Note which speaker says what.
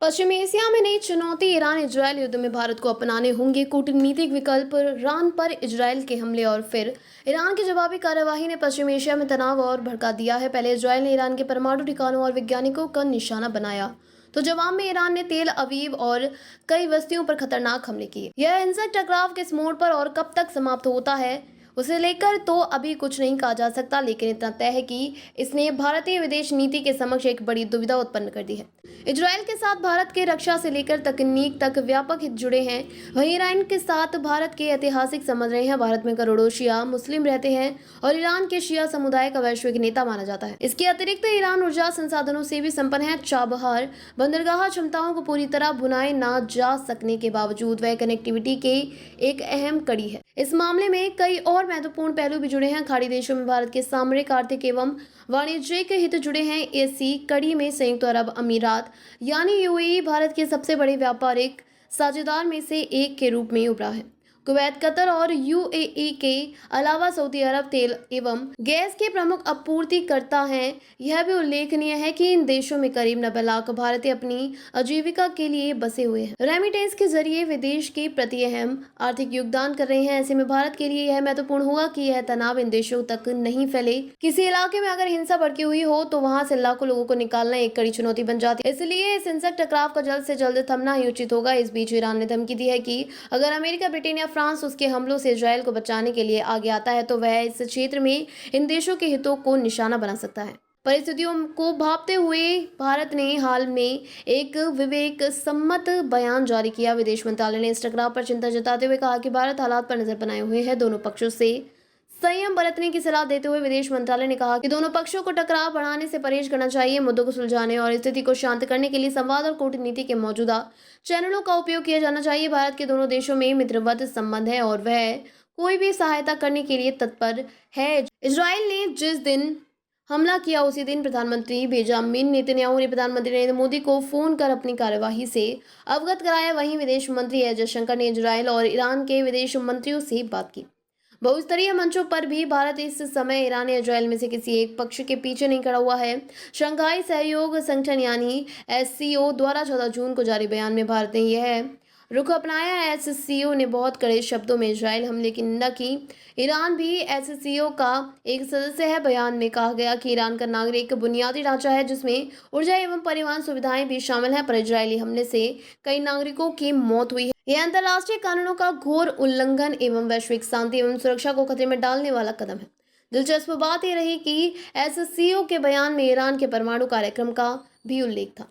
Speaker 1: पश्चिमी एशिया में नई चुनौती ईरान इजरायल युद्ध में भारत को अपनाने होंगे कूटनीतिक विकल्प। ईरान पर इजरायल के हमले और फिर ईरान की जवाबी कार्यवाही ने पश्चिमी एशिया में तनाव और भड़का दिया है। पहले इजरायल ने ईरान के परमाणु ठिकानों और वैज्ञानिकों का निशाना बनाया, तो जवाब में ईरान ने तेल अवीव और कई बस्तियों पर खतरनाक हमले किए। यह हिंसक टकराव किस मोड़ पर और कब तक समाप्त होता है उसे लेकर तो अभी कुछ नहीं कहा जा सकता, लेकिन इतना तय है कि इसने भारतीय विदेश नीति के समक्ष एक बड़ी दुविधा उत्पन्न कर दी है। इजरायल के साथ भारत के रक्षा से लेकर तकनीक तक व्यापक हित जुड़े हैं। वहीं ईरान के साथ भारत के ऐतिहासिक संबंध रहे हैं। भारत में करोड़ों शिया मुस्लिम रहते हैं और ईरान के शिया समुदाय का वैश्विक नेता माना जाता है। इसके अतिरिक्त ईरान ऊर्जा संसाधनों से भी संपन्न है। चाबहार बंदरगाह क्षमताओं को पूरी तरह भुनाए ना जा सकने के बावजूद वह कनेक्टिविटी के एक अहम कड़ी है। इस मामले में कई और महत्वपूर्ण पहलू भी जुड़े हैं। खाड़ी देशों में भारत के सामरिक, आर्थिक एवं वाणिज्यिक हित जुड़े हैं। इसी कड़ी में संयुक्त अरब अमीरात यानी यूएई भारत के सबसे बड़े व्यापारिक साझेदार में से एक के रूप में उभरा है। कुवैत, कतर और यूएई के अलावा सऊदी अरब तेल एवं गैस के प्रमुख आपूर्तिकर्ता हैं। यह भी उल्लेखनीय है कि इन देशों में करीब 90 लाख भारतीय अपनी आजीविका के लिए बसे हुए हैं। रेमिटेंस के जरिए विदेश के प्रति अहम आर्थिक योगदान कर रहे हैं। ऐसे में भारत के लिए यह महत्वपूर्ण होगा कि यह तनाव इन देशों तक नहीं फैले। किसी इलाके में अगर हिंसा भड़की हुई हो तो वहां से लाखों लोगों को निकालना एक कड़ी चुनौती बन जाती है। इसलिए इस हिंसक टकराव का जल्द से जल्द थमना ही उचित होगा। इस बीच ईरान ने धमकी दी है कि अगर अमेरिका, ब्रिटेन या फ्रांस उसके हमलों से इजरायल को बचाने के लिए आगे आता है तो वह इस क्षेत्र में इन देशों के हितों को निशाना बना सकता है। परिस्थितियों को भांपते हुए भारत ने हाल में एक विवेक सम्मत बयान जारी किया। विदेश मंत्रालय ने इस टकराव पर चिंता जताते हुए कहा कि भारत हालात पर नजर बनाए हुए है। दोनों पक्षों से संयम बरतने की सलाह देते हुए विदेश मंत्रालय ने कहा कि दोनों पक्षों को टकराव बढ़ाने से परहेज करना चाहिए। मुद्दों को सुलझाने और स्थिति को शांत करने के लिए संवाद और कूटनीति के मौजूदा चैनलों का उपयोग किया जाना चाहिए। भारत के दोनों देशों में मित्रवत संबंध है और वह कोई भी सहायता करने के लिए तत्पर है। इजरायल ने जिस दिन हमला किया उसी दिन प्रधानमंत्री बेंजामिन नेतन्याहू ने प्रधानमंत्री नरेंद्र मोदी को फोन कर अपनी कार्यवाही से अवगत कराया। वहीं विदेश मंत्री एस जयशंकर ने इजरायल और ईरान के विदेश मंत्रियों से बात की। बहुस्तरीय मंचों पर भी भारत इस समय ईरान या इजरायल में से किसी एक पक्ष के पीछे नहीं खड़ा हुआ है। शंघाई सहयोग संगठन यानी एससीओ द्वारा 14 जून को जारी बयान में भारत ने यह रुख अपनाया। एससीओ ने बहुत कड़े शब्दों में इजरायल हमले की निंदा की। ईरान भी एससीओ का एक सदस्य है। बयान में कहा गया कि ईरान का नागरिक बुनियादी ढांचा है जिसमें ऊर्जा एवं परिवहन सुविधाएं भी शामिल हैं, पर इजरायली हमले से कई नागरिकों की मौत हुई है। यह अंतर्राष्ट्रीय कानूनों का घोर उल्लंघन एवं वैश्विक शांति एवं सुरक्षा को खतरे में डालने वाला कदम है। दिलचस्प बात यह रही कि एससीओ के बयान में ईरान के परमाणु कार्यक्रम का भी उल्लेख था।